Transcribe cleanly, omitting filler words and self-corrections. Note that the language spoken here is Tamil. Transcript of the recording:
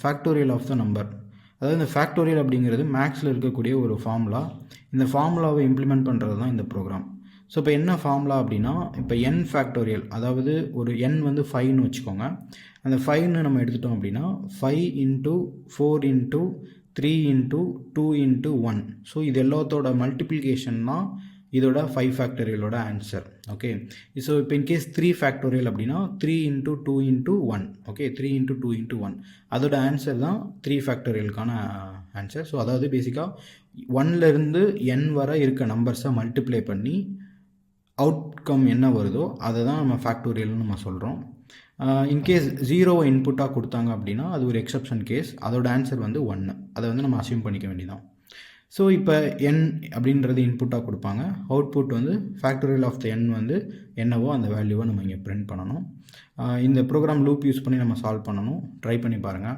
Factorial of the number. அதாவது இந்த ஃபேக்டோரியல் அப்படிங்கிறது மேக்ஸில் இருக்கக்கூடிய ஒரு ஃபார்முலா. இந்த ஃபார்முலாவை இம்ப்ளிமெண்ட் பண்ணுறது தான் இந்த ப்ரோக்ராம். ஸோ இப்போ என்ன ஃபார்முலா அப்படின்னா, இப்போ n ஃபேக்டோரியல், அதாவது ஒரு n வந்து 5ன்னு வச்சுக்கோங்க. அந்த 5ன்னு நம்ம எடுத்துட்டோம் அப்படின்னா 5 into 4 into 3 into 2 into 1. So இது எல்லாத்தோட மல்டிப்ளிகேஷன் தான் இதோட 5 ஃபேக்டோரியலோட ஆன்சர். ஓகே, ஸோ இப்போ இன்கேஸ் 3 ஃபேக்டோரியல் அப்படின்னா 3 into 2 into 1. Okay, 3 into 2 into 1 அதோட ஆன்சர் தான் 3 ஃபேக்டோரியலுக்கான ஆன்சர். ஸோ அதாவது பேசிக்காக 1லேருந்து n வரை இருக்க நம்பர்ஸை மல்டிப்ளை பண்ணி அவுட்கம் என்ன வருதோ அதை தான் நம்ம ஃபேக்டோரியல்னு நம்ம சொல்கிறோம். இன்கேஸ் 0வை இன்புட்டாக கொடுத்தாங்க அப்படின்னா அது ஒரு எக்ஸப்ஷன் கேஸ். அதோட ஆன்சர் வந்து 1. அதை வந்து நம்ம அசியூம் பண்ணிக்க வேண்டியதான். ஸோ இப்போ n அப்படின்றது இன்புட்டாக கொடுப்பாங்க. அவுட்புட் வந்து ஃபேக்டோரியல் ஆஃப் த n வந்து என்னவோ அந்த வேல்யூவை நம்ம இங்கே பிரிண்ட் பண்ணணும். இந்த ப்ரோக்ராம் லூப் யூஸ் பண்ணி நம்ம சால்வ் பண்ணணும். ட்ரை பண்ணி பாருங்கள்.